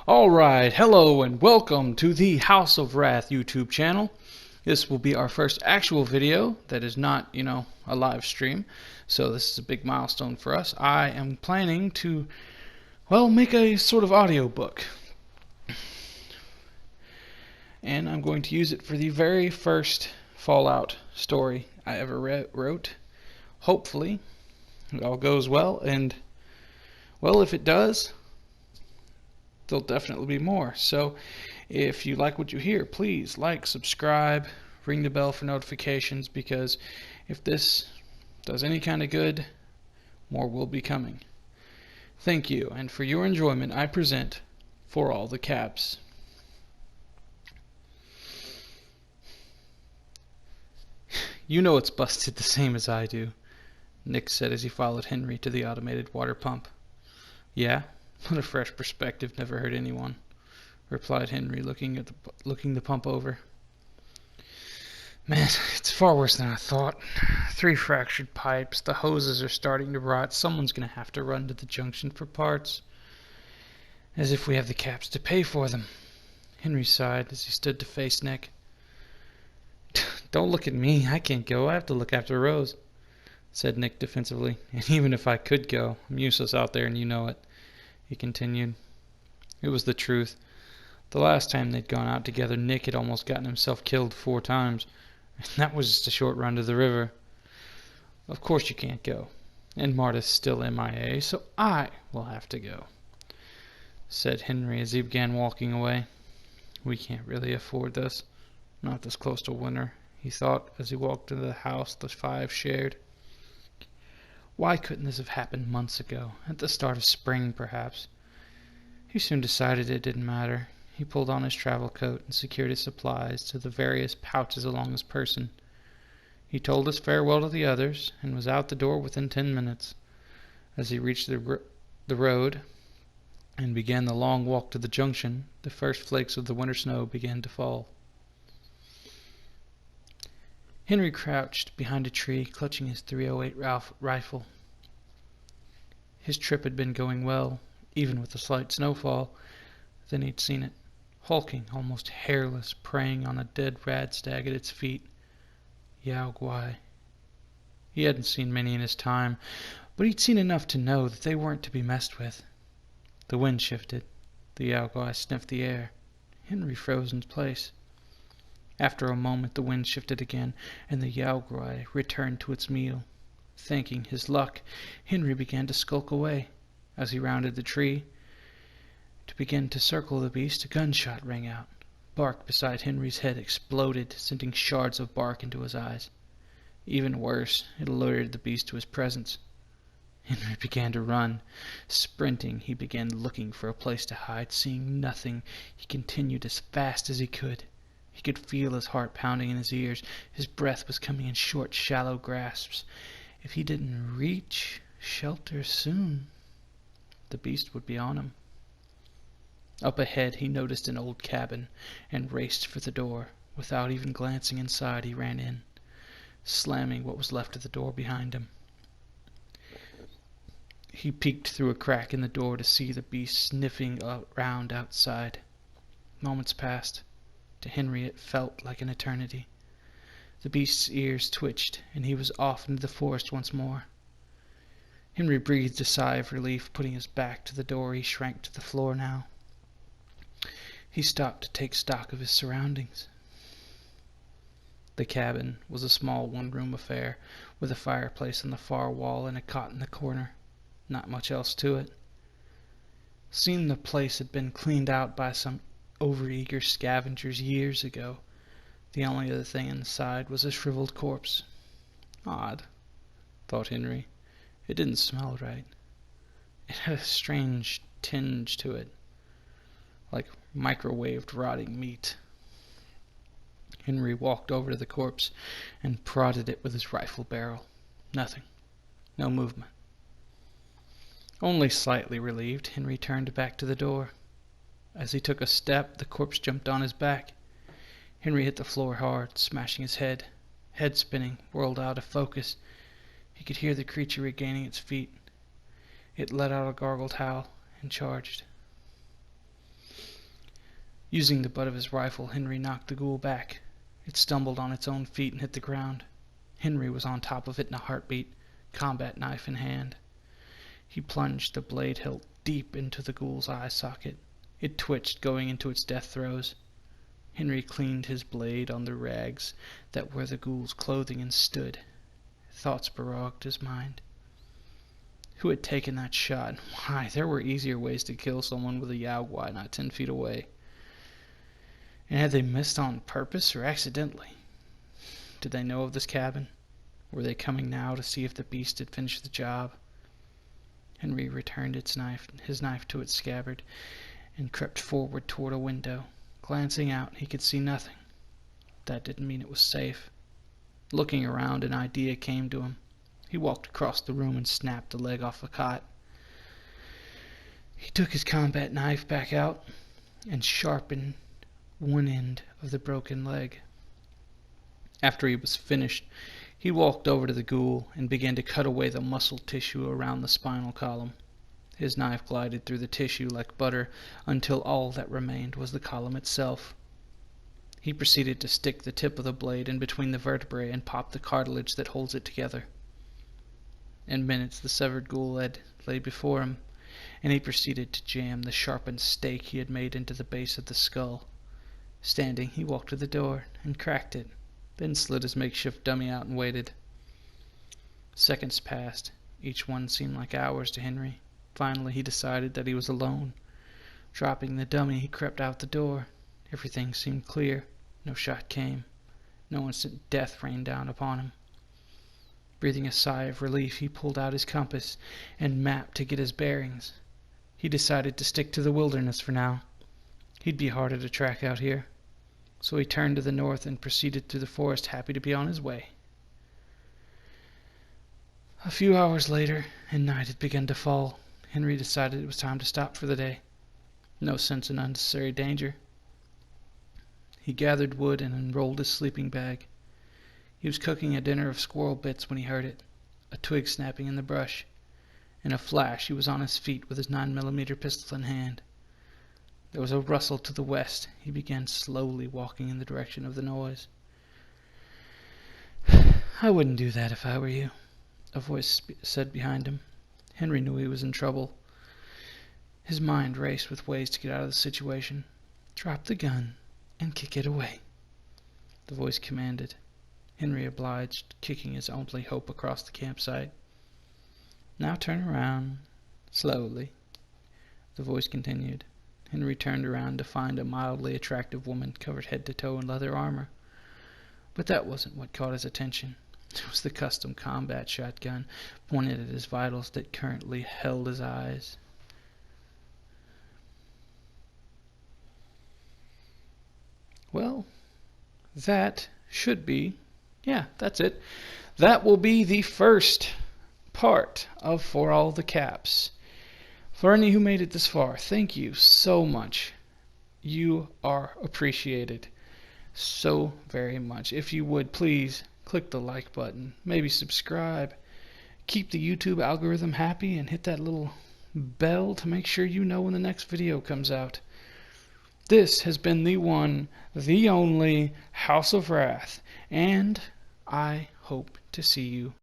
Alright, hello and welcome to the House of Wrath YouTube channel. This will be our first actual video that is not, a live stream. So this is a big milestone for us. I am planning to, make a sort of audio book. And I'm going to use it for the very first Fallout story I ever wrote. Hopefully, it all goes well, and, if it does, there'll definitely be more. So if you like what you hear, please like, subscribe, ring the bell for notifications, because if this does any kind of good, more will be coming. Thank you, and for your enjoyment I present For All the Caps. You know it's busted the same as I do, Nick said as he followed Henry to the automated water pump. Yeah? What a fresh perspective, never hurt anyone, replied Henry, looking the pump over. Man, it's far worse than I thought. 3 fractured pipes, the hoses are starting to rot, someone's gonna have to run to the junction for parts. As if we have the caps to pay for them. Henry sighed as he stood to face Nick. Don't look at me, I can't go, I have to look after Rose, said Nick defensively. And even if I could go, I'm useless out there and you know it, he continued. It was the truth. The last time they'd gone out together, Nick had almost gotten himself killed 4 times, and that was just a short run to the river. Of course you can't go, and Marta's still MIA, so I will have to go, said Henry as he began walking away. We can't really afford this, not this close to winter, he thought as he walked to the house the 5 shared. Why couldn't this have happened months ago, at the start of spring perhaps? He soon decided it didn't matter. He pulled on his travel coat and secured his supplies to the various pouches along his person. He told his farewell to the others and was out the door within 10 minutes. As he reached the road and began the long walk to the junction, the first flakes of the winter snow began to fall. Henry crouched behind a tree, clutching his .308 rifle. His trip had been going well, even with the slight snowfall. Then he'd seen it, hulking, almost hairless, preying on a dead rad stag at its feet. Yao Guai. He hadn't seen many in his time, but he'd seen enough to know that they weren't to be messed with. The wind shifted. The Yao Guai sniffed the air. Henry froze in place. After a moment the wind shifted again, and the Yao Guai returned to its meal. Thanking his luck, Henry began to skulk away. As he rounded the tree to begin to circle the beast, a gunshot rang out. Bark beside Henry's head exploded, sending shards of bark into his eyes. Even worse, it alerted the beast to his presence. Henry began to run. Sprinting, he began looking for a place to hide. Seeing nothing, he continued as fast as he could. He could feel his heart pounding in his ears. His breath was coming in short, shallow grasps. If he didn't reach shelter soon, the beast would be on him. Up ahead he noticed an old cabin and raced for the door. Without even glancing inside, he ran in, slamming what was left of the door behind him. He peeked through a crack in the door to see the beast sniffing around outside. Moments passed. To Henry it felt like an eternity. The beast's ears twitched, and he was off into the forest once more. Henry breathed a sigh of relief. Putting his back to the door, he shrank to the floor now. He stopped to take stock of his surroundings. The cabin was a small one-room affair, with a fireplace on the far wall and a cot in the corner. Not much else to it. Seemed the place had been cleaned out by some overeager scavengers years ago. The only other thing inside was a shriveled corpse. Odd, thought Henry. It didn't smell right. It had a strange tinge to it, like microwaved rotting meat. Henry walked over to the corpse and prodded it with his rifle barrel. Nothing. No movement. Only slightly relieved, Henry turned back to the door. As he took a step, the corpse jumped on his back. Henry hit the floor hard, smashing his head. Head spinning, whirled out of focus. He could hear the creature regaining its feet. It let out a gargled howl and charged. Using the butt of his rifle, Henry knocked the ghoul back. It stumbled on its own feet and hit the ground. Henry was on top of it in a heartbeat, combat knife in hand. He plunged the blade hilt deep into the ghoul's eye socket. It twitched, going into its death throes. Henry cleaned his blade on the rags that were the ghoul's clothing and stood. Thoughts berauged his mind. Who had taken that shot? Why, there were easier ways to kill someone with a Yaogwai not 10 feet away. And had they missed on purpose or accidentally? Did they know of this cabin? Were they coming now to see if the beast had finished the job? Henry returned his knife to its scabbard and crept forward toward a window. Glancing out, he could see nothing. That didn't mean it was safe. Looking around, an idea came to him. He walked across the room and snapped a leg off a cot. He took his combat knife back out and sharpened one end of the broken leg. After he was finished, he walked over to the ghoul and began to cut away the muscle tissue around the spinal column. His knife glided through the tissue like butter until all that remained was the column itself. He proceeded to stick the tip of the blade in between the vertebrae and pop the cartilage that holds it together. In minutes the severed ghoul lay before him, and he proceeded to jam the sharpened stake he had made into the base of the skull. Standing, he walked to the door and cracked it, then slid his makeshift dummy out and waited. Seconds passed. Each one seemed like hours to Henry. Finally, he decided that he was alone. Dropping the dummy, he crept out the door. Everything seemed clear. No shot came. No instant death rained down upon him. Breathing a sigh of relief, he pulled out his compass and map to get his bearings. He decided to stick to the wilderness for now. He'd be harder to track out here. So he turned to the north and proceeded through the forest, happy to be on his way. A few hours later, and night had begun to fall. Henry decided it was time to stop for the day. No sense in unnecessary danger. He gathered wood and unrolled his sleeping bag. He was cooking a dinner of squirrel bits when he heard it, a twig snapping in the brush. In a flash he was on his feet with his 9mm pistol in hand. There was a rustle to the west. He began slowly walking in the direction of the noise. "I wouldn't do that if I were you," a voice said behind him. Henry knew he was in trouble. His mind raced with ways to get out of the situation. "Drop the gun and kick it away," the voice commanded. Henry obliged, kicking his only hope across the campsite. "Now turn around, slowly," the voice continued. Henry turned around to find a mildly attractive woman covered head to toe in leather armor. But that wasn't what caught his attention. It was the custom combat shotgun pointed at his vitals that currently held his eyes. Well, that should be, that's it. That will be the first part of For All the Caps. For any who made it this far, thank you so much. You are appreciated so very much. If you would, please click the like button, maybe subscribe, keep the YouTube algorithm happy, and hit that little bell to make sure you know when the next video comes out. This has been the one, the only House of Wrath, and I hope to see you